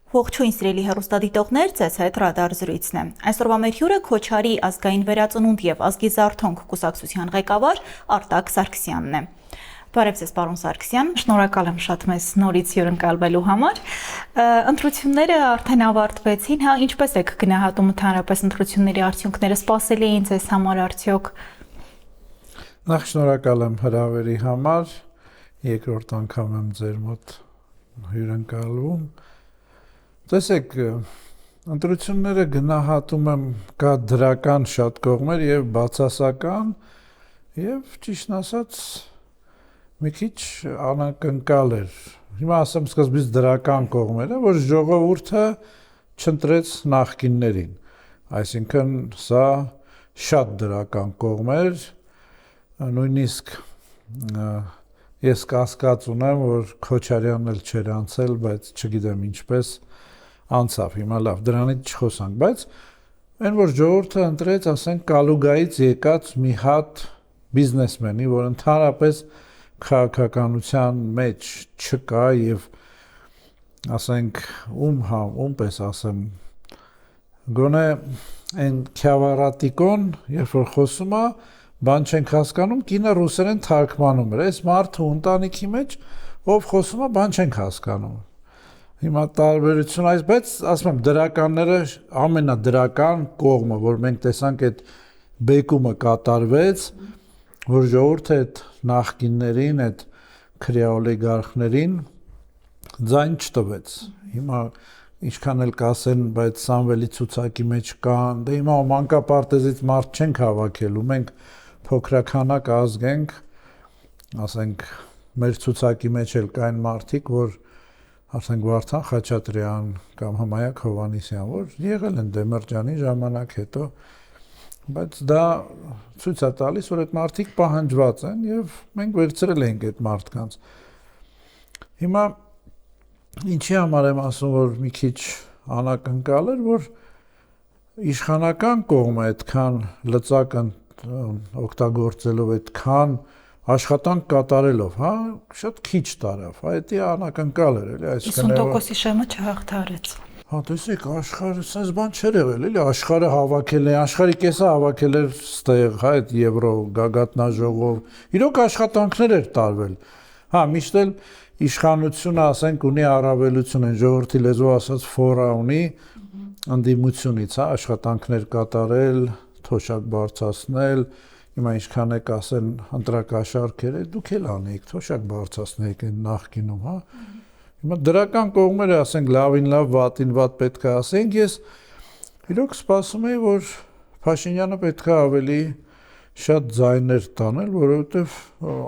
Ողջույն սիրելի հեռուստադիտողներ, ձեզ հետ Ռադար զրույցն է։ Այսօրվա մեր հյուրը Քոչարի ազգային վերածնունդ եւ ազգի զարթոնք կուսակցության ղեկավար Արտակ Սարգսյանն է։ Բարև ձեզ, պարոն Սարգսյան, շնորհակալ եմ շատ մեզ նորից հյուրընկալվելու համար։ Ընտրությունները արդեն ավարտվեցին, ինչպես եք գնահատում ընդհանրապես ընտրությունների արդյունքները, սպասելի էին ձեզ համար արդյոք։ Նախ շնորհակալ եմ հրավերի համար, երկրորդ անգամ եմ ձեր մոտ հյուրընկալվում։ Տեսեք, ընտրությունները գնահատում եմ կա դրական շատ կողմեր եւ բացասական եւ ճիշտն ասած մի քիչ անակնկալ էր։ Հիմա ասեմ սկզբից դրական կողմերը, որ ժողովուրդը չընտրեց նախկիններին։ Այսինքն սա շատ դրական կողմ էր, նույնիսկ ես կասկած ունեմ, որ Քոչարյանն էլ չէր անցել, բայց չգիտեմ ինչպես անցավ, հիմա լավ, դրանից չխոսանք, բայց այն որ ժողովուրդը ընտրեց, ասենք Կալուգայից եկած մի հատ բիզնեսմենի, որ ընդհանրապես քաղաքականության մեջ չկա եւ ասենք ումպես ասեմ, գոնե այն Քյավառատիկոն, երբ որ խոսում է, բան չենք հասկանում, կինը ռուսերեն թարգմանում էր, այս մարդը ընտանիքի մեջ ով խոսում է, բան չենք հասկանում։ Հիմա տարբերություն այս, բայց ասում եմ դրականները ամենադրական կողմը, որ մենք տեսանք այդ բեկումը կատարվեց, որ ժողովուրդը այդ նախկիններին, այդ քրեոլիգարխներին ձայն չտվեց։ Հիմա ինչքան էլ կասեն, բայց Սամվելի ցուցակի մեջ կան, դե հիմա մանկապարտեզից մարդ չենք հավաքելու, մենք փոքրականակ ազգ ենք, ասենք մեր ցուցակի մեջ էլ կային մարդիկ, որ ասենք Վարդան Խաչատրյան կամ Հմայակ Հովհաննիսյան, որ եղել են Դեմիրճյանի ժամանակ հետո, բայց դա ցույց է տալիս, որ այդ մարդիկ պահանջված են եւ մենք վերցրել ենք այդ մարդկանց։ Հիմա ինչի համար եմ ասում, որ մի քիչ անակնկալ էր, որ իշխանական կողմը այդքան լծակն օգտագործելով, այդքան աշխատանք կատարելով, շատ քիչ տարավ, դա անակնկալ էր, էլի, այսինքն 50%-ի շեմը չհաղթարեց։ Տեսեք, աշխարհը sense բան չէր եղել, էլի, աշխարհը հավաքել է, աշխարհի կեսը հավաքել էր ստեղ, այդ Եվրո գագաթնաժողով, իրոք աշխատանքներ էր տարվել։ Միշտ էլ իշխանությունը, ասենք, ունի առավելություն, այն ժողովրդի լեզվով ասած ֆորա ունի ընդդիմությունից, աշխատանքներ կատարել, թոշակ բարձրացնել, հիմա ինչքան եք ասեն ընտրակաշարքեր, դուք էլ անեիք, թոշակ բարձրացնեիք այն նախկինում, Հիմա դրական կողմերը, ասենք, լավին լավ, վատին վատ պետք է ասենք, ես իրոք սպասում եի, որ Փաշինյանը պետք է ավելի շատ ձայներ տանել, որովհետև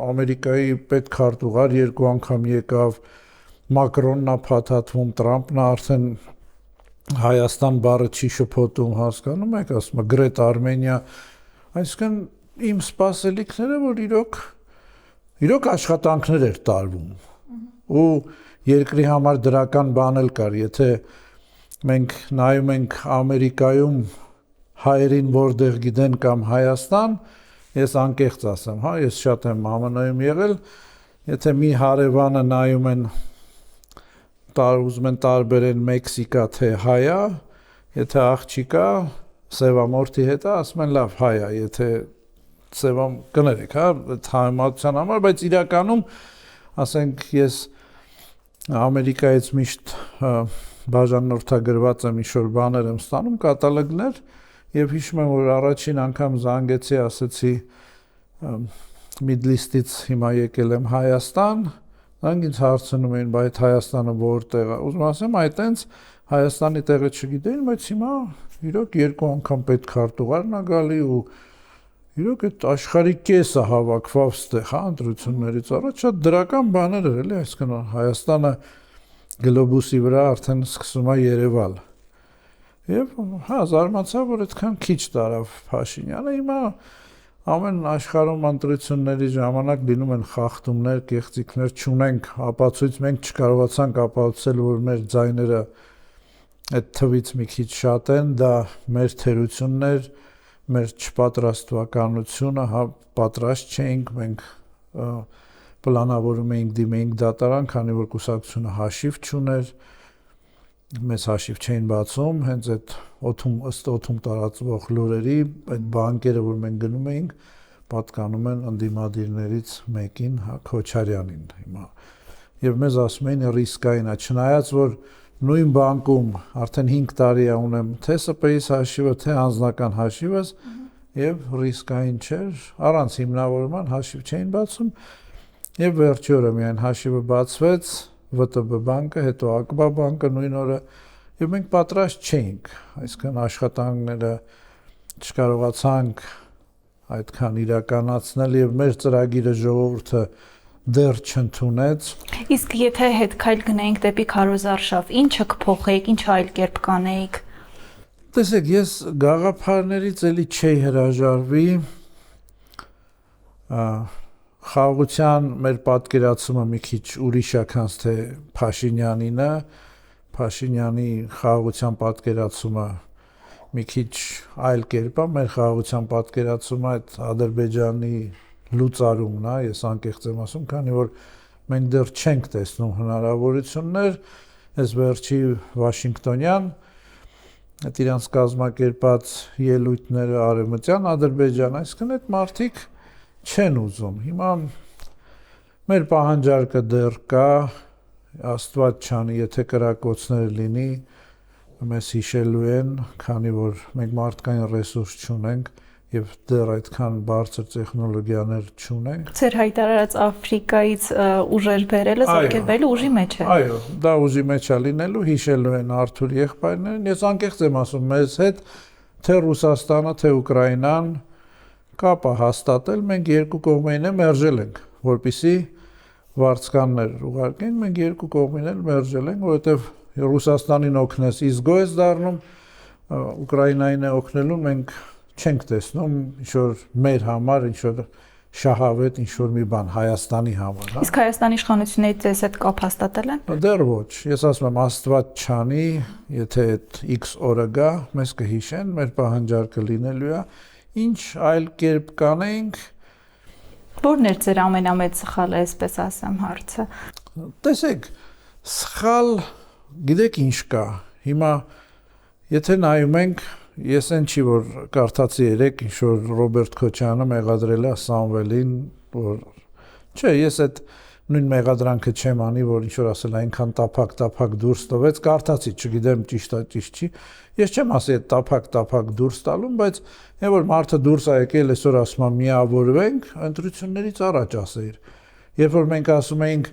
Ամերիկայի պետքարտուղար երկու անգամ եկավ, Մակրոնն է փաթաթվում, Տրամպն է արդեն Հայաստան բառը չի շփոթում, հասկանում եք, ասում է Գրետ Արմենիա, այսինքն իմ սպասելիքները, որ իրոք աշխատանքներ էր տարվում ու երկրի համար դրական բան էլ կար, եթե մենք նայում ենք Ամերիկայում հայերին որտեղ գիտեն կամ Հայաստան, ես անկեղծ ասեմ, ես շատ եմ ԱՄՆ-ում եղել, եթե մի հարևանը նայում են ուզում են տարբերեն Մեքսիկա թե հայա, եթե աղջիկա սևամորթի հետ է, ասում են լավ հայ է, եթե սևամ կներեք, համեմատության համար, բայց իրականում, ասենք, ես Ամերիկայից միշտ բաժանորդագրված եմ ինչ-որ բաներ եմ ստանում, կատալոգներ, եւ հիշում եմ, որ առաջին անգամ զանգեցի, ասեցի Միդլիստից հիմա եկել եմ Հայաստան, նրանք ինձ հարցնում էին, բայց Հայաստանը որտեղ է, ուզում ասեմ, այտենց Հայաստանի տեղը չգիտեին, բայց հիմա իրոք երկու անգամ պետքարտուղարն է գալի ու իրոք այդ աշխարհի կեսը հավաքվավ ստեղ, ընտրություններից առաջ շատ դրական բաներ էր, էլի, այսինքն Հայաստանը գլոբուսի վրա արդեն սկսում է երևալ։ Եվ զարմացա, որ այդքան քիչ տարավ Փաշինյանը, հիմա ամեն աշխարհում ընտրությունների ժամանակ լինում են խախտումներ, կեղծիքներ, չունենք ապացույց, մենք չկարողացանք ապացուցել, որ մեր ձայները այդ թվից մի քիչ շատ են, դա մեր թերությունն էր, մեր չպատրաստվածությունը, պատրաստ չէինք, մենք պլանավորում էինք դիմեինք դատարան, քանի որ կուսակցությունը հաշիվ չուներ, մեզ հաշիվ չէին բացում, հենց այդ օթում տարածվող լուրերի այդ բանկերը, որ մենք գնում էինք, պատկանում են ընդդիմադիրներից մեկին, Քոչարյանին հիմա։ Եվ մեզ ասում էին ռիսկային է, չնայած որ նույն բանկում արդեն 5 տարի է ունեմ թե ՍՊ-իս հաշիվը, թե անձնական հաշիվս, եւ ռիսկային չէր, առանց հիմնավորման հաշիվ չէին բացում, եւ վերջի օրը միայն հաշիվը բացվեց, ՎՏԲ բանկը, հետո ԱԿԲԱ բանկը նույն օրը, եւ մենք պատրաստ չէինք, այսինքն աշխատանքները չկարողացանք այդքան իրականացնել եւ մեր ծրագիրը ժողովուրդը դեռ չընդունեց։ Իսկ եթե հետքայլ գնայինք դեպի քարոզարշավ, ինչը կփոխեիք, ինչ այլ կերպ կանեիք։ Տեսեք, ես գաղափարներից էլի չէի հրաժարվի, խաղաղության մեր պատկերացումը մի քիչ ուրիշ է, քան թե Փաշինյանինը, Փաշինյանի խաղաղության պատկերացումը մի քիչ այլ կերպ է, մեր խաղաղության պատկերացումը այդ Ադրբեջանի լուծարումն է, ես անկեղծ եմ ասում, քանի որ մենք դեռ չենք տեսնում հնարավորություններ, այս վերջի Վաշինգտոնյան այդ իրանց կազմակերպած ելույթները արևմտյան Ադրբեջան, այսինքն այդ մարդիկ չեն ուզում։ Հիմա մեր պահանջարկը դեռ կա, Աստված չանի, եթե կրակոցներ լինի, մեզ հիշելու են, քանի որ մենք մարդկային ռեսուրս չունենք եւ դեռ այդքան բարձր տեխնոլոգիաներ չունենք։ Ձեր հայտարարած Աֆրիկայից ուժեր բերելը զարգելվելու ուժի մեջ է։ Այո, դա ուժի մեջ է լինելու, հիշելու են Արթուր եղբայրներին։ Ես անկեղծ եմ ասում, մեզ հետ թե Ռուսաստանը, թե Ուկրաինան կապը հաստատել, մենք երկու կողմերին մերժել ենք, որպեսզի վարձկաններ ուղարկեն, մենք երկու կողմին էլ մերժել ենք, որովհետեւ Ռուսաստանին օգնես իսգո ես դառնում, Ուկրաինային է օգնելուն մենք չենք տեսնում ինչ-որ մեր համար, ինչ-որ շահավետ, ինչ-որ մի բան Հայաստանի համար, հա։ Իսկ Հայաստանի իշխանությունների ձեզ հետ կապ հաստատել են։ Դեռ ոչ, ես ասում եմ Աստված չանի, եթե այդ X օրը գա, մեզ կհիշեն, մեր պահանջարկը լինելու է, ինչ այլ կերպ կանենք։ Որն էր ձեր ամենամեծ սխալը, այսպես ասեմ, հարցը։ Տեսեք, սխալ գիտեք ինչ կա, հիմա եթե նայում ենք, ես այն չի, որ կարդացի երեք, ինչ-որ Ռոբերտ Քոչյանը մեղադրել է Սամվելին, որ չէ, ես այդ նույն մեղադրանքը չեմ անի, որ ինչ-որ ասել այնքան տափակ դուրս տվեց, կարդացի, չգիտեմ ճիշտ է, ճիշտ չի, ես չեմ ասի այդ տափակ դուրս տալուն, բայց այն որ մարդը դուրս է եկել, այսօր ասում է միավորվենք, ընտրություններից առաջ ասեիր, երբ որ մենք ասում էինք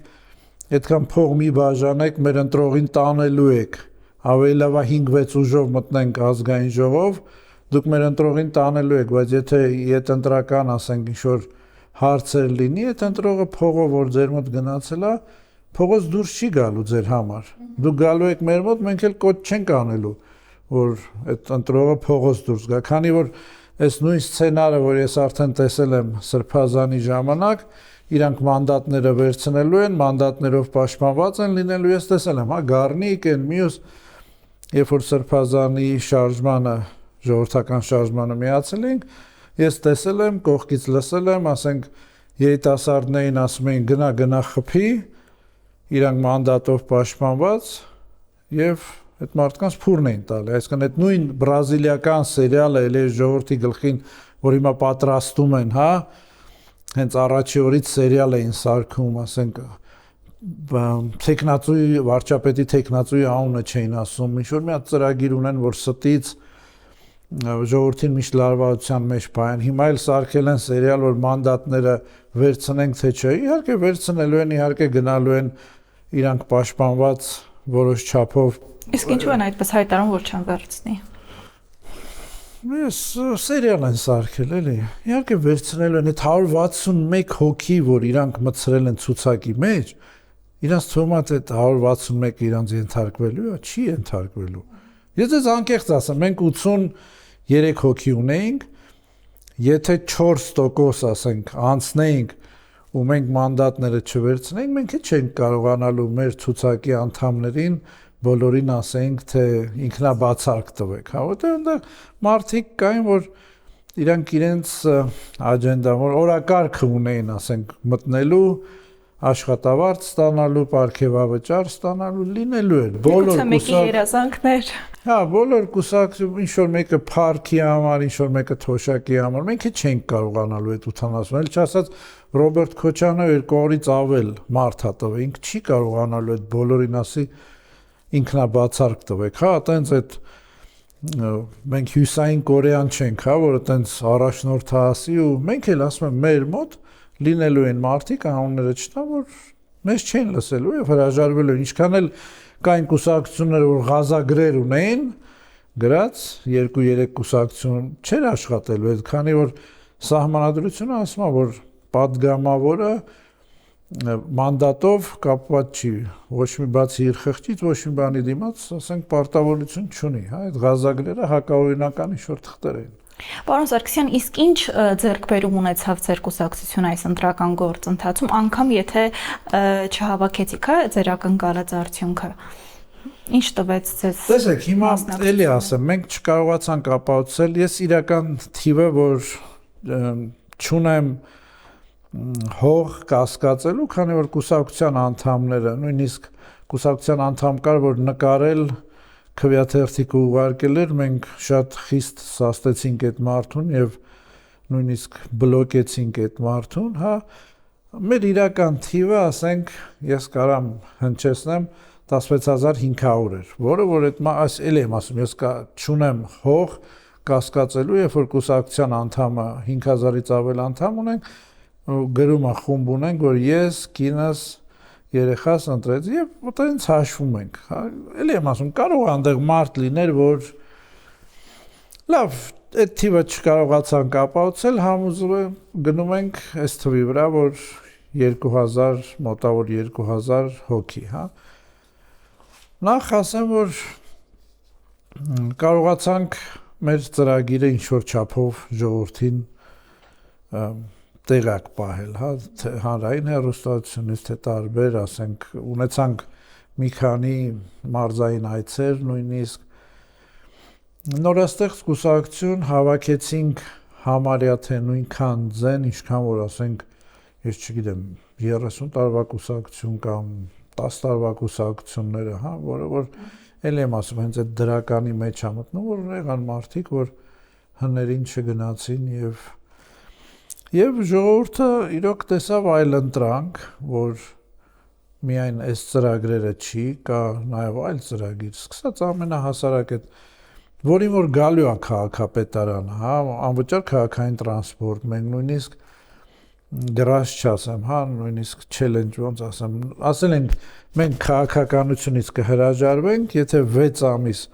այդքան փող մի բաժանեք, մեր ընտրողին տանելու եք, ավելի լավ է 5-6 ուժով մտնենք ազգային ժողով, դուք մեր ընտրողին տանելու եք, բայց եթե այդ ընտրական, ասենք, ինչ-որ հարցեր լինի, այդ ընտրողը փողով, որ ձեր մոտ գնացել է, փողոց դուրս չի գալու ձեր համար։ Դուք գալու եք մեր մոտ, մենք էլ կոչ չենք անելու, որ այդ ընտրողը փողոց դուրս գա, քանի որ այս նույն սցենարը, որ ես արդեն տեսել եմ Սրբազանի ժամանակ, իրանք մանդատները վերցնելու են, մանդատներով պաշտպանված են լինելու, ես տեսել եմ, հա, Գառնիկ են, մյուս, երբ որ Սրբազանի շարժմանը, ժողովրդական շարժմանը միացել ենք, ես տեսել եմ, կողքից լսել եմ, ասենք, երիտասարդներին ասում էին գնա խփի, իրանք մանդատով պաշտպանված եւ այդ մարդկանց փուրն էին տալի, այսինքն այդ նույն բրազիլիական սերիալը էլի ժողովրդի գլխին, որ հիմա պատրաստում են, հա, հենց առաջի օրից սերիալ էին սարքում, ասենք տեխնացուի վարչապետի տեխնացուի անունը չէին ասում, ինչ որ մի հատ ծրագիր ունեն, որ ստից ժողովրդին միշտ լարվածության մեջ պահեն, հիմա էլ սարքել են սերիալ, որ մանդատները վերցնենք թե չէ, իհարկե վերցնելու են, իհարկե գնալու են իրանք պաշտպանված որոշ չափով։ Իսկ ինչու են այդպես հայտարարում, որ չեն վերցնի։ Ես սերիալ են սարքել, էլի։ Իհարկե վերցնելու են այդ 161 հոգի, որ իրանք մտցրել են ցուցակի մեջ, իրանց թվում է այդ 161 իրանց ենթարկվելու է, չի ենթարկվելու։ Ես ձեզ անկեղծ ասեմ, մենք 83 հոգի ունեինք, եթե 4% ասենք անցնեինք ու մենք մանդատները չվերցնեինք, մենք չենք կարողանալու մեր ցուցակի անդամներին բոլորին ասենք, թե ինքնաբացարկ տվեք, հա, որտեղ այնտեղ մարդիկ կային, որ իրանք իրենց աջենդա, որ օրակարգ ունեին, ասենք, մտնելու, աշխատավարձ ստանալու, պարգևավճար ստանալու լինելու էր։ Բոլոր երազանքներ։ Հա, բոլոր կուսակցություն, ինչ որ մեկը парքի համար, ինչ որ մեկը թոշակի համար, մենք չենք կարողանալու այդ 80-ել, չասած Ռոբերտ Քոչյանը 2 օրից ավել մարդ է տվել, ինքը չի կարողանալու այդ բոլորին ասի ինքնաբացարկ տվեք, հա, այտենց այդ մենք հյուսային Կորեան չենք, հա, որ այտենց առաջնորդ ասի ու մենք էլ ասում եմ մեր մոտ լինելու են մարդիկ անունները չտան, որ մեզ չեն լսելու եւ հրաժարվելու են, ինչքան էլ կային կուսակցություններ, որ ղազագրեր ունեին, գրած 2-3 կուսակցություն չէր աշխատելու, այդքանի որ սահմանադրությունը ասում է, որ պատգամավորը մանդատով կապված չի, ոչ մի բացի իր խղճից, ոչ մի բանի դիմաց, ասենք պարտավորություն չունի, հա, այդ ղազագրերը հակաօրինական ինչ-որ թղթեր են։ Պարոն Սարգսյան, իսկ ինչ ձեռքբերում ունեցավ ձեր կուսակցությունը այս ընտրական գործընթացում, անգամ եթե չհավաքեցիք, հա, ձեր ակնկալած արդյունքը։ Ինչ տվեց ձեզ։ Տեսեք, հիմա էլի ասեմ, մենք չկարողացանք ապահովել, ես իրական թիվը, որ չունեմ հող կասկածելու, քանի որ կուսակցության անդամները, նույնիսկ կուսակցության անդամ կար, որ նկարել քվեաթերթիկը ուղարկել էր, մենք շատ խիստ սաստեցինք այդ մարդուն եւ նույնիսկ բլոկեցինք այդ մարդուն, հա, մեր իրական թիվը, ասենք, ես կարամ հնչեցնեմ 16500 էր, որը որ այդ էլ եմ ասում, ես չունեմ հող կասկածելու, երբ որ կուսակցության անդամը 5000-ից ավել անդամ ունենք, գրում է խումբ ունենք, որ ես, կինս, երեխաս ընտրեց եւ այտենց հաշվում ենք, հա, էլի եմ ասում, կարող է այնտեղ մարդ լիներ, որ լավ, այդ թիվը չկարողացանք ապահովել, համոզում եմ, գնում ենք այս թվի վրա, որ 2000, մոտավոր 2000 հոգի, հա։ Նախ ասեմ, որ կարողացանք մեր ծրագիրը ինչ-որ չափով ժողովրդին տեղակ պահել, հա, հանրային հեռուստացությունից, թե տարբեր, ասենք, ունեցանք մի քանի մարզային այցեր, նույնիսկ նորաստեղծ կուսակցություն հավաքեցինք համարյա թե նույնքան ձեն, ինչքան որ ասենք, ես չգիտեմ, 30 տարվա կուսակցություն կամ 10 տարվա կուսակցությունները, հա, որը որ էլ եմ ասում, հենց այդ դրականի մեջ է մտնում, որ եղան մարդիկ, որ հներին չգնացին եւ ժողովուրդը իրոք տեսավ այլ ընտրանք, որ միայն այս ծրագրերը չի, կա նաեւ այլ ծրագիր, սկսած ամենահասարակ այդ, որին որ գալու է քաղաքապետարանը, հա, անվճար քաղաքային տրանսպորտ, մենք նույնիսկ գրած չասեմ, հա, նույնիսկ challenge ոնց ասեմ, ասել են մենք քաղաքականությունից կհրաժարվենք, եթե 6 ամիս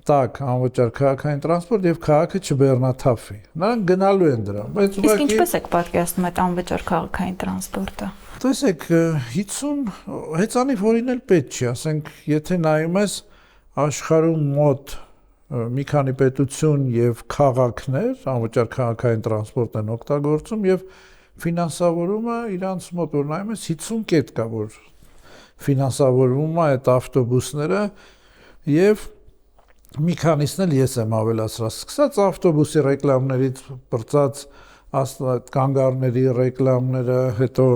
տակ անվճար քաղաքային տրանսպորտ եւ քաղաքը չբեռնաթափվի։ Նրանք գնալու են դրան, բայց իսկ ինչպես եք պատկերացնում այդ անվճար քաղաքային տրանսպորտը։ Տեսեք, 50 հեծանիվ որին էլ պետք չի, ասենք, եթե նայում ես աշխարհում մոտ մի քանի պետություն եւ քաղաքներ անվճար քաղաքային տրանսպորտ են օգտագործում եւ ֆինանսավորումը իրանց մոտ որ նայում ես 50 կետ կա որ ֆինանսավորվում է այդ ավտոբուսները եւ մի քանիսն էլ ես եմ ավելացրած սկսած ավտոբուսի ռեկլամներից բրծած այդ կանգառների ռեկլամները հետո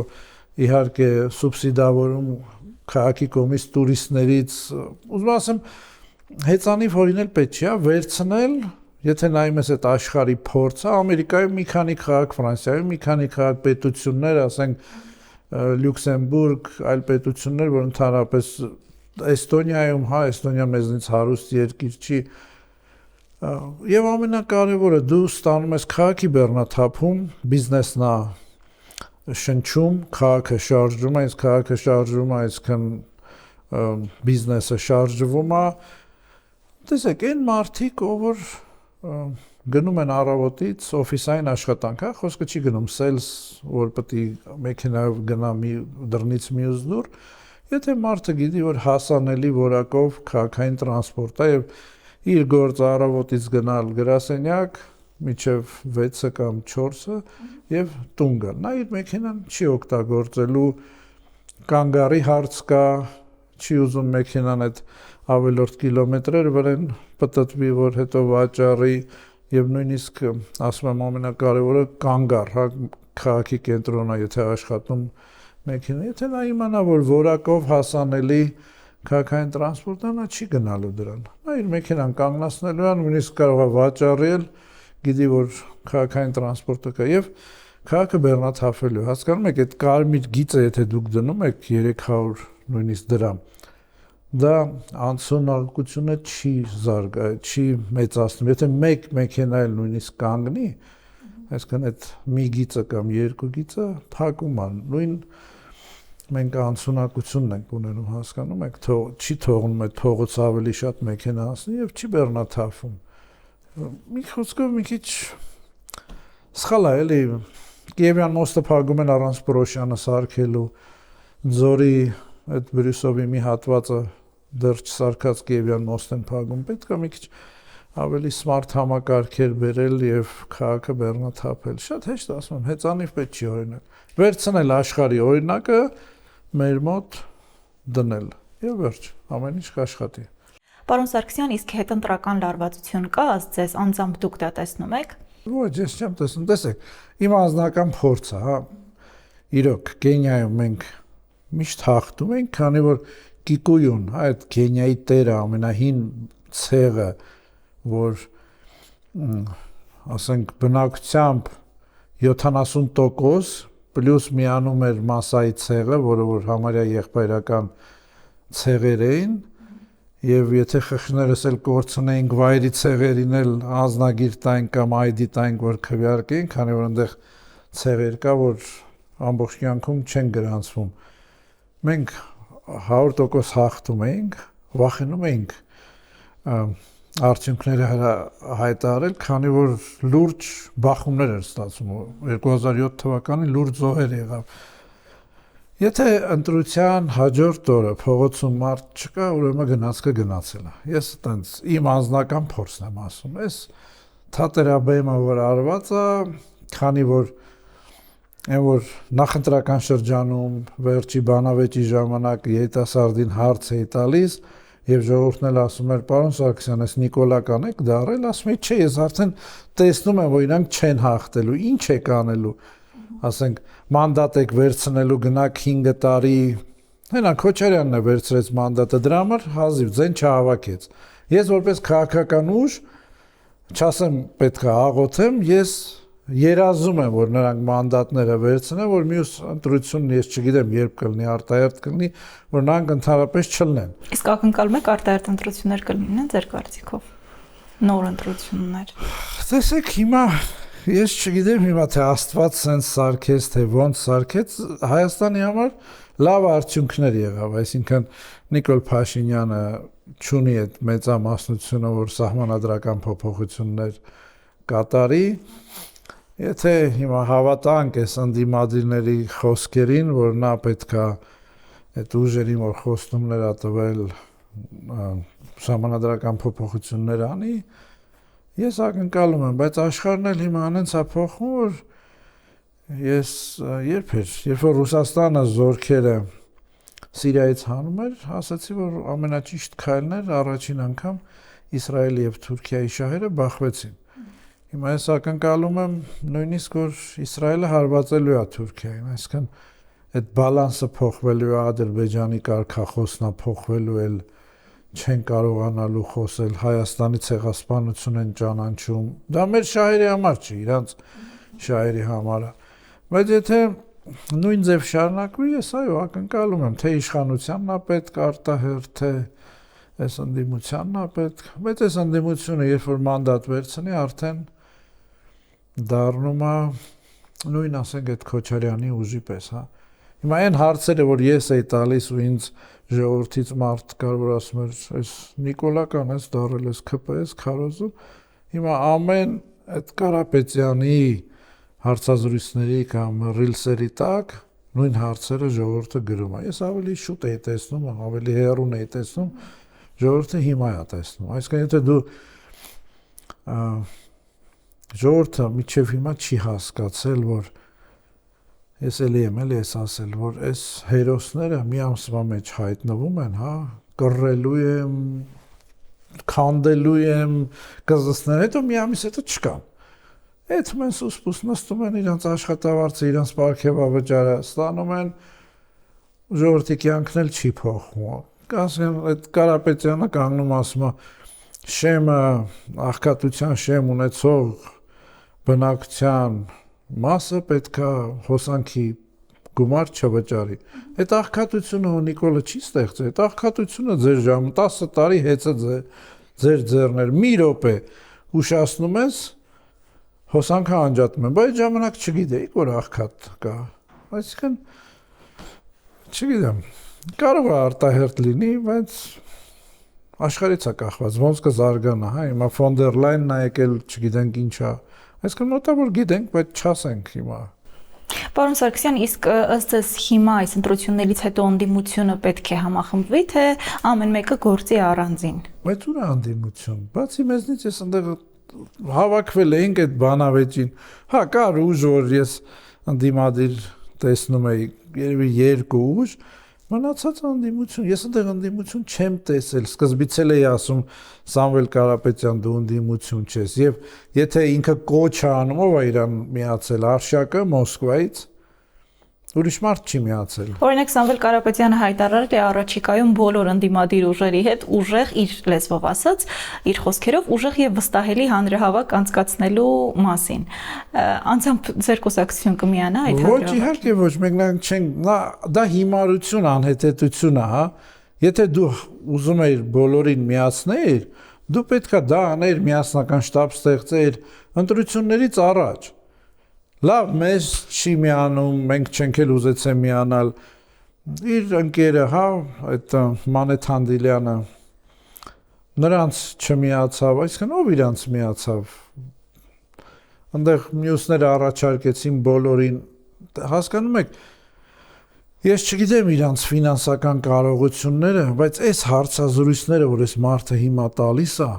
իհարկե սուբսիդավորում քաղաքի կողմից տուրիստներից ուզում ասեմ հեծանիվ որին էլ պետք չի վերցնել եթե նայում ես այդ աշխարհի փորձը ամերիկայում մի քանի քաղաք ֆրանսիայում մի քանի քաղաք պետություններ ասենք Լյուքսեմբուրգ այլ պետություններ որ ընդհանրապես Էստոնիայում հա Էստոնիան մեզնից հարուստ երկիր չի եւ ամենակարևորը դու ստանում ես քաղաքի բեռնաթափում բիզնեսն է շնչում քաղաքը շարժվում է իսկ քաղաքը շարժվում է այսքան բիզնեսը շարժվում է տեսեք այն մարդիկ ով որ գնում են առավոտից օֆիսային աշխատանք, հա, խոսքը չի գնում sales, որ պետք է մեքենայով գնա մի դռնից մյուս դուր, եթե մարդը գիտի, որ հասանելի որակով քաղաքային տրանսպորտ է եւ իր գործը առավոտից գնալ գրասենյակ, մինչեւ 6-ը կամ 4-ը եւ տուն գալ։ Նա իր մեքենան չի օգտագործելու կանգառի հարց կա, չի ուզում մեքենան այդ ավելորդ կիլոմետրեր վրան պատտվի, որ հետո վաճառի եւ նույնիսկ ասում եմ ամենակարևորը կանգառ, հա, քաղաքի կենտրոնը, եթե աշխատում մեքենա, եթե նա իմանա, որ որակով հասանելի քաղաքային տրանսպորտն է, նա չի գնալու դրան։ Նա իր մեքենան կանգնացնելու է, նույնիսկ կարող է վաճառել, գիտի, որ քաղաքային տրանսպորտը կա եւ քաղաքը բեռնաթափելու։ Հասկանում եք, այդ կարմիր գիծը, եթե դուք դնում եք 300 նույնիսկ դրամ, դա անցունակությունը չի չի մեծացնում։ Եթե մեկ մեքենա էլ նույնիսկ կանգնի, այսինքն այդ մի գիծը կամ երկու գիծը փակում է։ Նույն մենք անցունակությունն ենք ունենում, հասկանում եք, չի թողնում այդ փողոց ավելի շատ մեքենա անցնի եւ չի բեռնաթափվում։ Մի խոսքով մի քիչ սխալ է, էլի Կիևյան մոստը փակում են առանց Պրոշյանը սարքելու, Ձորի այդ Բրյուսովի մի հատվածը դեռ չսարքած Կիևյան մոստ են փակում, պետք է մի քիչ ավելի սմարթ համակարգեր բերել եւ քաղաքը բեռնաթափել։ Շատ հեշտ ասում եմ, հեծանիվ պետք չի օրինակ։ Վերցնել աշխարհի օրինակը մեր մոտ դնել եւ վերջ, ամեն ինչ կաշխատի։ Պարոն Սարգսյան, իսկ հետընտրական լարվածություն կա, ըստ ձեզ անձամբ դուք դա տեսնում եք։ Ոչ, ես չեմ տեսնում, տեսեք, իմ անձնական փորձը, հա, իրոք Կենիայում մենք միշտ հաղթում ենք, քանի որ Կիկույուն, հա, այդ Կենիայի տերը ամենահին ցեղը, որ ասենք բնակությամբ 70% պլյուս միանում էր Մասայի ցեղը, որը որ համարյա եղբայրական ցեղեր էին, եւ եթե խխներս էլ կորցնեինք վայրի ցեղերին էլ ազնագիր տայինք կամ ID տայինք, որ քվեարկեին, քանի որ այնտեղ ցեղեր կա, որ ամբողջ կյանքում չեն գրանցվում։ Մենք 100% հաղթում էինք, վախենում էինք արդյունքները հայտարարել, քանի որ լուրջ բախումներ էր ստացվում։ 2007 թվականին լուրջ զոհեր եղավ։ Եթե ընտրության հաջորդ օրը փողոցում մարդ չկա, ուրեմն գնացքը գնացել է։ Ես այտենց իմ անձնական փորձն եմ ասում։ Այս թատերաբեմը որ արված է, քանի որ այն որ նախընտրական շրջանում վերջի բանավեճի ժամանակ երիտասարդին հարց էի տալիս եւ ժողովուրդն էլ ասում էր, պարոն Սարգսյան, այս Նիկոլական եք դարել, ասում էի, չէ, ես արդեն տեսնում եմ, որ իրանք չեն հաղթելու, ինչ եք անելու, ասենք մանդատ եք վերցնելու, գնաք 5 տարի, հենա Քոչարյանն է վերցրեց մանդատը, դրա համար հազիվ ձեն չհավաքեց։ Ես որպես քաղաքական ուժ չասեմ պետք է աղոթեմ, ես երազում եմ, որ նրանք մանդատները վերցնեն, որ մյուս ընտրությունն ես չգիտեմ երբ կլինի, արտահերթ կլինի, որ նրանք ընդհանրապես չլինեն։ Իսկ ակնկալում եք արտահերթ ընտրություններ կլինեն ձեր կարծիքով։ Նոր ընտրություններ։ Տեսեք, հիմա ես չգիտեմ հիմա թե Աստված սենց սարքեց, թե ոնց սարքեց, Հայաստանի համար լավ արդյունքներ եղավ, այսինքն Նիկոլ Փաշինյանը չունի այդ մեծամասնությունը, որ սահմանադրական փոփոխություններ կատարի։ Եթե հիմա հավատանք այս ընդդիմադիրների խոսքերին, որ նա պետքա այդ ուժերին, որ խոստումներ ա տվել սահմանադրական փոփոխություններ անի, ես ակնկալում եմ, բայց աշխարհն էլ հիմա անենց է փոխվում, որ ես երբ որ Ռուսաստանը զորքերը Սիրիայից հանում էր, ասացի, որ ամենաճիշտ քայլն էր առաջին անգամ Իսրայելի եւ Թուրքիայի շահերը բախվեցին։ Հիմա ես ակնկալում եմ նույնիսկ որ Իսրայելը հարվածելու է Թուրքիային, այսինքն այդ բալանսը փոխվելու է, Ադրբեջանի կարգախոսն է փոխվելու էլ չեն կարողանալու խոսել, Հայաստանի ցեղասպանություն են ճանաչում։ Դա մեր շահերի համար չի, իրանց շահերի համար է։ Բայց եթե նույն ձև շարունակվի, ես այո, ակնկալում եմ, թե իշխանությանն է պետք արտահերթ, թե այս ընդդիմությանն է պետք, բայց այս ընդդիմությունը, երբ որ մանդատ վերցնի, արդեն դառնում է նույն, ասենք, այդ Քոչարյանի ուժի պես, հա։ Հիմա այն հարցերը, որ ես էի տալիս ու ինձ ժողովրդից մարդ կար, որ ասում էր, այս Նիկոլական ես դառել, ես ՔՊՍ քարոզում, հիմա ամեն այդ Կարապետյանի հարցազրույցների կամ ռիլսերի տակ նույն հարցերը ժողովուրդը գրում է։ Ես ավելի շուտ էի տեսնում, ավելի հեռուն էի տեսնում, ժողովուրդը հիմա է տեսնում։ Այսինքն եթե դու ժողովուրդը մինչև հիմա չի հասկացել, որ ես էլի եմ ասել, որ այս հերոսները մի ամսվա մեջ հայտնվում են, հա, կռելու եմ, քանդելու եմ, կզսնել, հետո մի ամիս հետո չկան։ Այդ մեն սուսպուս նստում են իրանց աշխատավարձը, իրանց պարգևավճարը ստանում են, ժողովրդի կյանքն էլ չի փոխվում։ Ասեն այդ Կարապետյանը կանգնում ասում է շեմը աղքատության շեմ ունեցող բնակության մասը պետքա հոսանքի գումար չվճարի։ Այդ աղքատությունը Նիկոլը չի ստեղծել, այդ աղքատությունը ձեր ժամը 10 տարի հեծը ձեր ձեռներ մի րոպե ուշացնում ես հոսանքը անջատում են, բայց ժամանակ չգիտեիք որ աղքատ կա։ Այսինքն չգիտեմ, կարող է արտահերթ լինի, բայց աշխարհից է կախված, ոնց կզարգանա, հա, հիմա ֆոն դեր Լայնն է եկել, չգիտենք ինչա։ Այսինքն մոտավոր գիտենք, բայց չասենք հիմա։ Պարոն Սարգսյան, իսկ ըստ ձեզ հիմա այս ընտրություններից հետո անդիմությունը պետք է համախմբվի, թե ամեն մեկը գործի առանձին։ Բայց ուր է անդիմություն։ Բացի մեզնից ես այնտեղ հավաքվել էինք այդ բանավեճին։ Հա, կար ուժ, որ ես անդիմադիր տեսնում էի, երևի 2 ուժ, մնացած անդիմություն, ես այնտեղ անդիմություն չեմ տեսել, սկզբից էլ էի ասում Սամվել Կարապետյան դու անդիմություն չես, եւ եթե ինքը կոչ է անում, ով է իրան միացել, Արշակը Մոսկվայից, ուրիշ մարդ չի միացել։ Օրինակ Սամվել Կարապետյանը հայտարարել է առաջիկայում բոլոր անդիմադիր ուժերի հետ ուժեղ իր լեզվով ասած, իր խոսքերով ուժեղ եւ վստահելի հանրահավաք անցկացնելու մասին։ Անցամբ ձեր կուսակցություն կմիանա այդ հանրահավաքը։ Ոչ, իհարկե ոչ, մենք չենք, դա հիմարություն, անհետեթություն է, հա։ Եթե դու ուզում ես բոլորին միացնել, դու պետքա դա աներ, միասնական շտաբ ստեղծել ընտրություններից առաջ։ Լավ, մեզ չի միանում, մենք չենք էլ ուզեցել միանալ։ Իր ընկերը, հա, այդ Մանեթ Հանդիլյանը նրանց չմիացավ, այսինքն ով իրանց միացավ։ Այնտեղ մյուսները առաջարկեցին բոլորին, հասկանում եք, ես չգիտեմ իրանց ֆինանսական կարողությունները, բայց այս հարցազրույցները, որ այս մարդը հիմա տալիս է,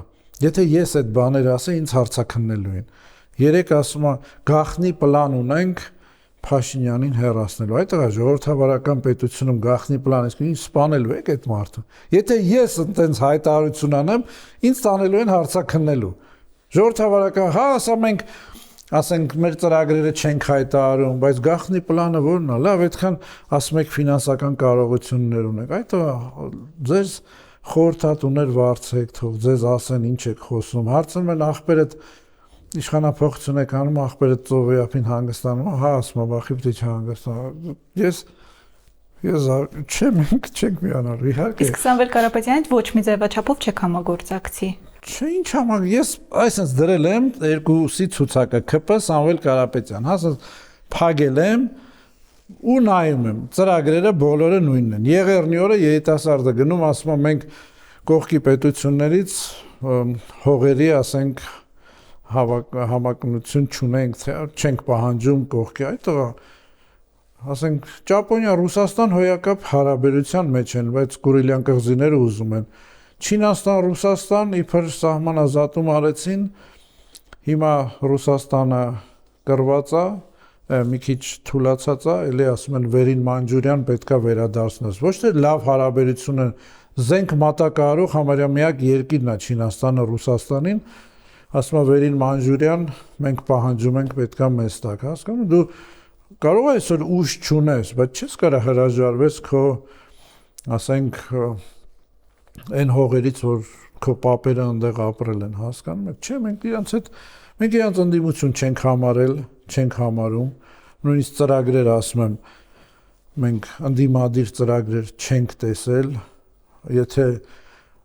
եթե ես այդ բաները ասեի, ինձ հարցաքննելու են։ Երեք ասում է գախնի պլան ունենք Փաշինյանին հեռացնելու։ Այդտեղ ժողովրդավարական պետությունում գախնի պլան է, ինչ սպանելու եք այդ մարդը։ Եթե ես այդտենց հայտարարություն անեմ, ինձ տանելու են հարցաքննելու։ Ժողովրդավարական, հա, ասա մենք ասենք մեր ծրագրերը չենք հայտարարում, բայց գախնի պլանը ո՞րն է։ Լավ, այդքան ասում եք ֆինանսական կարողություններ ունեք։ Այդտեղ ձեզ խորհրդատուներ վարձեք, թող ձեզ ասեն ինչ եք խոսում։ Հարցնում են ախպերդ իշխանապողություն եք անում, ախպերդ ծովեապին հանգստանում, հա, ասում եմ, ախի պետք է հանգստանա։ Ես չենք միանալու, իհարկե։ Իսկ Սամվել Կարապետյանից ոչ մի ձևաչափով չեք համագործակցի։ Չէ, ինչ համակ, ես այսպես դրել եմ 2-ի ցուցակը ԿՊ Սամվել Կարապետյան, հասած փագել եմ ու նայում եմ, ծրագրերը բոլորը նույնն են։ Եղեռնի օրը երիտասարդը գնում, ասում եմ, մենք կողքի պետություններից հողերի, ասենք, համակնություն չունենք, չենք պահանջում կողքի, այդտեղ ասենք Ճապոնիա, Ռուսաստան հոյակապ հարաբերության մեջ են, բայց Կուրիլյան կղզիները ուզում են։ Չինաստան, Ռուսաստան իբր սահմանազատում արեցին, հիմա Ռուսաստանը կռված է, մի քիչ թուլացած է, էլի ասում են Վերին Մանջուրյան պետքա վերադարձնես։ Ոչ թե լավ հարաբերություն են, զենք մատակարարող համարյա միակ երկիրն է Չինաստանը Ռուսաստանին, ասում է Վերին Մանջուրյան, մենք պահանջում ենք պետքա մեզ տակ, հասկանում դու կարող ես այսօր ուժ չունես, բայց չես կարող հրաժարվես քո, ասենք, այն հողերից, որ քո պապերը այնտեղ ապրել են, հասկանում եք, չէ, մենք իրանց ընդդիմություն չենք համարել, չենք համարում, նույնիսկ ծրագրեր ասում եմ, մենք ընդդիմադիր ծրագրեր չենք տեսել, եթե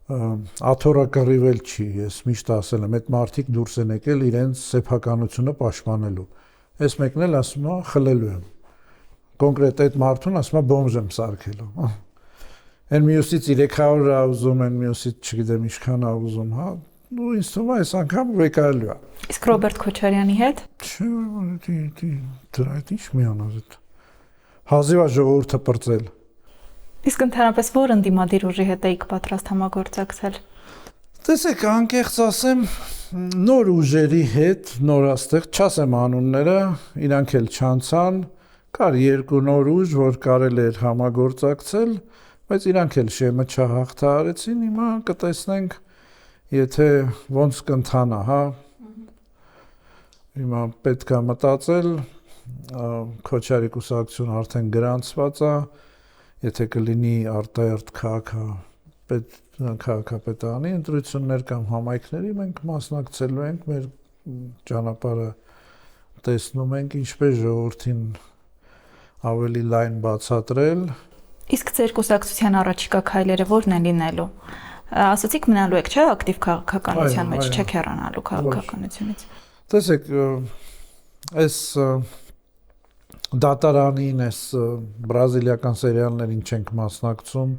աթոռը կռիվել չի, ես միշտ ասել եմ, այդ մարդիկ դուրս են եկել իրենց սեփականությունը պաշտպանելու։ Այս մեկն էլ ասում է խլելու եմ։ Կոնկրետ այդ մարդուն ասում է բոմժ եմ սարքելու։ Այն մյուսից 300 է ուզում, այն մյուսից չգիտեմ ինչքան է ուզում, հա։ Ու ինձ թվում է այս անգամ վեկալու է։ Իսկ Ռոբերտ Քոչարյանի հետ։ Չէ, դրա ինչ միանալ է։ Հազիվ է ժողովուրդը պրծել։ Իսկ ընդհանրապես որ ընդդիմադիր ուժի հետ եք պատրաստ համագործակցել։ Տեսեք, անկեղծ ասեմ, նոր ուժերի հետ նորաստեղ չասեմ անունները, իրանք էլ չանցան, կար 2 նոր ուժ, որ կարել էր համագործակցել, բայց իրանք էլ շեմը չհաղթահարեցին, հիմա կտեսնենք, եթե ոնց կընթանա, հա։ Հիմա պետք է մտածել, Քոչարի կուսակցությունը արդեն գրանցված է, եթե կլինի արտահերթ քաղաքապետարանի ընտրություններ կամ համայնքների, մենք մասնակցելու ենք, մեր ճանապարհը տեսնում ենք, ինչպես ժողովրդին ավելի լայն բացատրել։ Իսկ ձեր կուսակցության առաջիկա քայլերը ո՞րն են լինելու։ Ասացիք մնալու եք, չէ՞, ակտիվ քաղաքականության մեջ, չեք հեռանալու քաղաքականությունից։ Տեսեք, այս դատարանին, այս բրազիլիական սերիալներին չենք մասնակցում։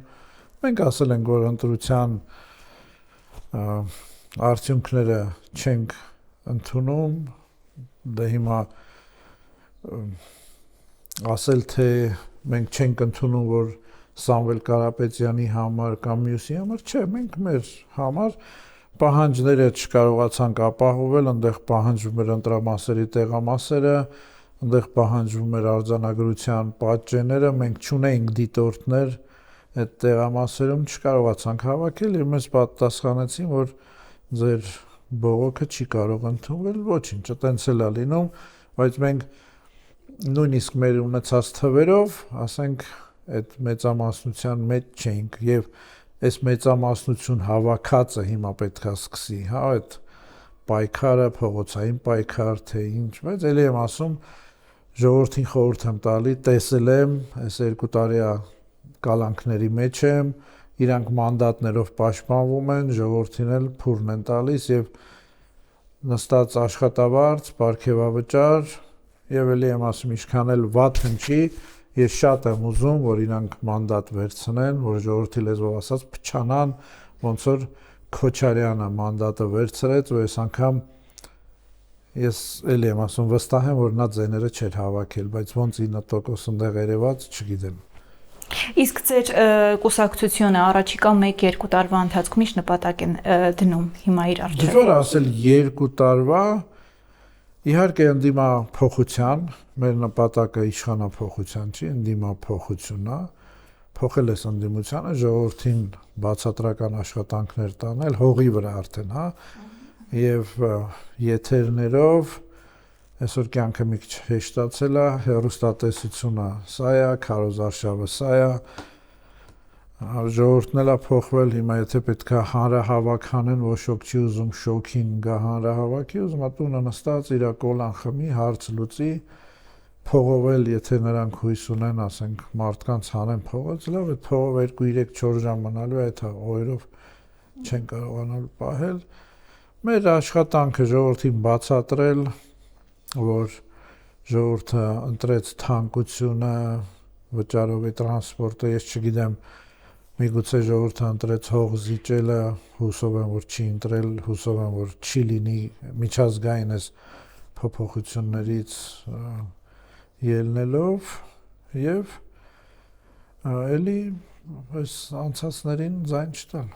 Մենք ասել ենք, որ ընտրության արդյունքները չենք ընդունում, դե հիմա ասել, թե մենք չենք ընդունում, որ Սամվել Կարապետյանի համար կամ մյուսի համար, չէ, մենք մեր համար պահանջները չկարողացանք ապահովել, այնտեղ պահանջվում էր ընտրամասերի տեղամասերը, այնտեղ պահանջվում էր արձանագրության պատճենները, մենք չունեինք դիտորդներ այդ տեղամասերում, չկարողացանք հավաքել եւ մեզ պատասխանեցին, որ ձեր բողոքը չի կարող ընդունվել, ոչինչ, այտենց էլ է լինում, բայց մենք նույնիսկ մեր ունեցած թվերով, ասենք, այդ մեծամասնության մեջ չենք եւ այս մեծամասնություն հավաքածը հիմա պետքա սկսի, հա, այդ պայքարը, փողոցային պայքար, թե ինչ, բայց ելի եմ ասում, ժողովրդին խորհուրդ եմ տալի, տեսել եմ, այս 2 տարի կալանքների մեջ եմ, իրանք մանդատներով պաշտպանվում են, ժողովրդին էլ փուրն են տալիս եւ նստած աշխատավարձ, պարգևավճար եւ ելի եմ ասում, ինչքան էլ վատ հնչի, ես շատ եմ ուզում, որ իրանք մանդատ վերցնեն, որ ժողովրդի լեզվով ասած փչանան, ոնց որ Քոչարյանը մանդատը վերցրեց, ու այս անգամ ես ելի եմ ասում, վստահ եմ, որ նա ձեները չէր հավաքել, բայց ոնց 9% ընդեղ երևաց, չգիտեմ։ Իսկ ձեր կուսակցությունը առաջիկա 1-2 տարվա ընթացքում ինչ նպատակ են դնում հիմա իր առջև։ Դժվար ասել 2 տարվա, իհարկե ընդդիմափոխության, մեր նպատակը իշխանափոխության չի, ընդդիմափոխությունն է, փոխել է ընդդիմությանը, ժողովրդին բացատրական աշխատանքներ տանել, հողի վրա արդեն, հա, եւ եթերներով այսօր կյանքը մի քիչ հեշտացել է, հեռուստատեսությունը սա է, քարոզարշավը սա է, ժողովուրդն էլ է փոխվել, հիմա եթե պետքա հանրահավաք անեն, ոչ ոք չի ուզում շոքին գա հանրահավաքի, ուզում է տունը նստած իր կոլան խմի, հարց լուծի, փողով էլ եթե նրանք հույս ունեն, ասենք, մարդկանց հանեն փողոց, լավ, այդ փողով 2-3-4 ժամ մնալու է, այդ օրերով չեն կարողանալու պահել։ Մեր աշխատանքը ժողովրդին բացատրել, որ ժողովուրդը ընտրեց թանկությունը, վճարովի տրանսպորտը, ես չգիտեմ, միգուցե ժողովուրդը ընտրեց հող զիջելը, հուսով եմ, որ չի ընտրել, հուսով եմ, որ չի լինի միջազգային այս փոփոխություններից ելնելով եւ էլի այս անցածներին ձայն չտալ։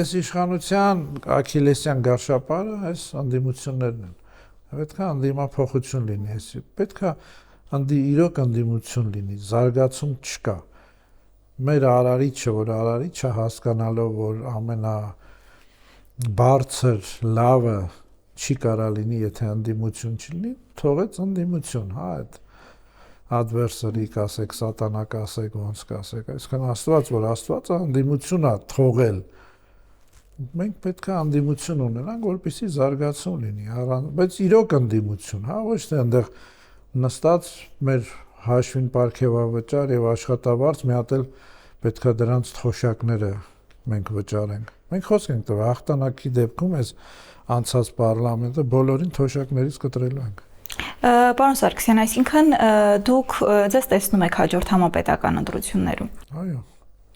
Այս իշխանության աքիլեսյան գարշապարը այս անդիմություններն են։ Պետք է անդիմափոխություն լինի, պետք է իրոք անդիմություն լինի, զարգացում չկա։ Մեր արարիչը, որ արարիչը հասկանալով, որ ամենաբարձր լավը չի կարա լինի, եթե անդիմություն չլինի, թողեց անդիմություն, հա, այդ adversary կասեք, սատանա կասեք, ոնց կասեք, այսքան Աստված, որ Աստվածը անդիմություն է թողել։ Մենք պետք է անդիմություն ունենանք, որպեսզի զարգացում լինի, բայց իրոք անդիմություն, հա, ոչ թե այնտեղ նստած մեր հաշվին պարգևավճար եւ աշխատավարձ մի հատ էլ պետքա դրանց թոշակները մենք վճարենք։ Մենք խոսք ենք տվել հաղթանակի դեպքում այս անցած պարլամենտը բոլորին թոշակներից կտրելու ենք։ Պարոն Սարգսյան, այսինքն դուք ձեզ տեսնում եք հաջորդ համապետական ընտրություններում։ Այո։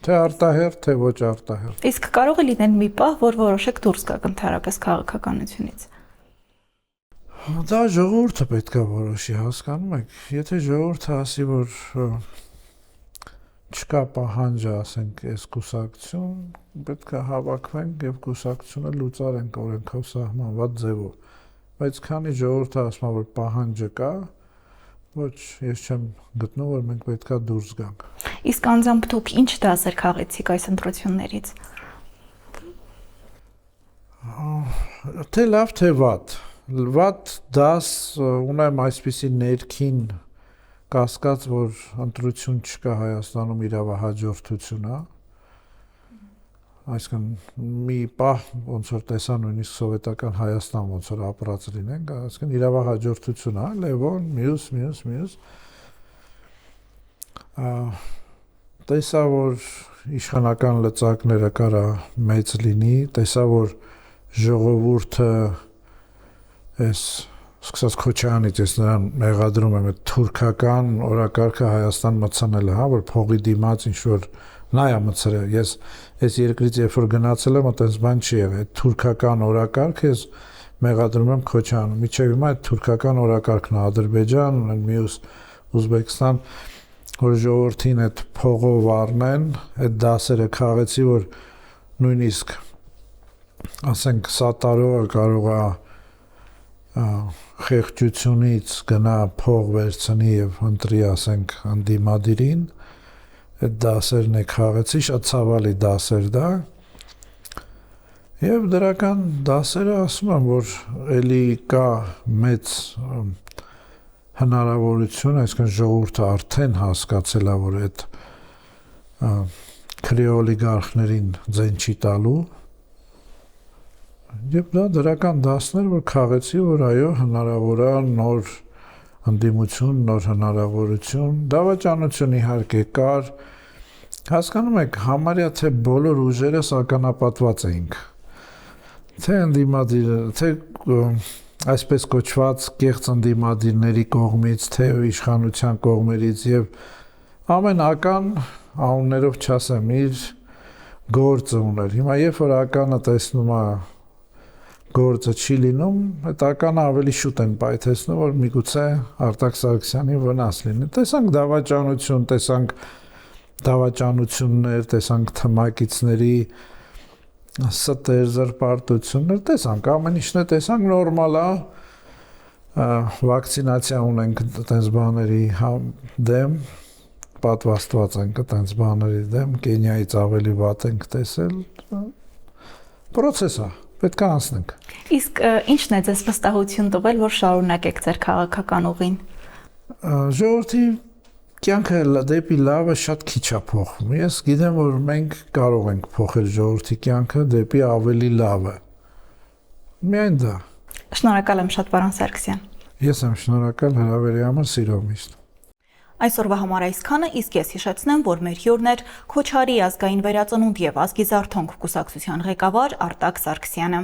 Թե արտահերթ, թե ոչ արտահերթ։ Իսկ կարող է լինել մի պահ, որ որոշեք դուրս գաք ընդհանրապես քաղաքականությունից։ Դա ժողովուրդը պետք է որոշի, հասկանում եք։ Եթե ժողովուրդը ասի, որ չկա պահանջը, ասենք, այս կուսակցություն, պետք է հավաքվենք եւ կուսակցությունը լուծարենք օրենքով սահմանված ձևով։ Բայց քանի ժողովուրդը ասում է, որ պահանջը կա, ոչ, ես չեմ գտնում, որ մենք պետքա դուրս գանք։ Իսկ անձամբ դուք ինչ դասեր քաղեցիք այս ընտրություններից։ Թե լավ, թե վատ։ Վատ դաս ունեմ այսպիսի ներքին կասկած, որ ընտրություն չկա Հայաստանում իրավահաջորդություն է։ Այսինքն մի պահ ոնց որ տեսա նույնիսկ սովետական Հայաստան ոնց որ ապրած լինենք, այսինքն իրավահաջորդություն է, Լևոն, մյուս տեսա, որ իշխանական լծակները կարա մեծ լինի, տեսա, որ ժողովուրդը այս սկսած Քոչարյանից ես նրան մեղադրում եմ այդ թուրքական օրակարգը Հայաստան մտցնելը, հա, որ փողի դիմաց ինչ որ նա է մտցրել։ Ես այս երկրից երբ որ գնացել եմ, այդպես բան չի եղել։ Այդ թուրքական օրակարգը ես մեղադրում եմ Քոչարյանին։ Միջև հիմա այդ թուրքական օրակարգն է Ադրբեջան, մյուս Ուզբեկստան, որ ժողովրդին այդ փողով առնեն, այդ դասերը քաղեցի, որ նույնիսկ ասենք սատարողը կարող է խեղճությունից գնա փող վերցնի եւ ընտրի, ասենք, անդիմադիրին, այդ դասերն է քաղեցի, շատ ցավալի դասեր դա։ Եվ դրական դասերը ասում եմ, որ էլի կա մեծ հնարավորություն, այսինքն ժողովուրդը արդեն հասկացել է, որ այդ քրեոլիգարխներին ձեն չի տալու։ Եվ դա դրական դասներ, որ քաղեցի, որ այո, հնարավոր է նոր ընդդիմություն, նոր հնարավորություն, դավաճանություն իհարկե կար, հասկանում եք, համարյա թե բոլոր ուժերս ականապատված էինք, թե ընդդիմադիր, թե այսպես կոչված կեղծ ընդդիմադիրների կողմից, թե իշխանության կողմերից եւ ամեն ական անուններով չասեմ, իր գործը ուներ։ Հիմա երբ որ ականը տեսնում է գործը չի լինում, այդ ականը ավելի շուտ են պայթեցնում, որ միգուցե Արտակ Սարգսյանի վնաս լինի։ Տեսանք դավաճանություն, տեսանք դավաճանություններ, տեսանք թմակիցների ստեր զրպարտություններ, տեսանք ամեն ինչն է, տեսանք նորմալ է, վակցինացիա ունենք այդպես բաների դեմ, պատվաստված ենք այդպես բաների դեմ, Կենիայից ավելի վատ ենք տեսել, պրոցես է, պետք է անցնենք։ Իսկ ի՞նչն է ձեզ վստահություն տվել, որ շարունակեք ձեր քաղաքական ուղին։ Ժողովրդի կյանքը դեպի լավը շատ քիչ է փոխվում։ Ես գիտեմ, որ մենք կարող ենք փոխել ժողովրդի կյանքը դեպի ավելի լավը։ Միայն դա։ Շնորհակալ եմ շատ, պարոն Սարգսյան։ Ես եմ շնորհակալ հրավերի համար, սիրով միշտ։ Այսօրվա համար այսքանը, իսկ ես հիշեցնեմ, որ մեր հյուրն էր Քոչարի ազգային վերածնունդ եւ ազգի զարթոնք կուսակցության ղեկավար Արտակ Սարգսյանը։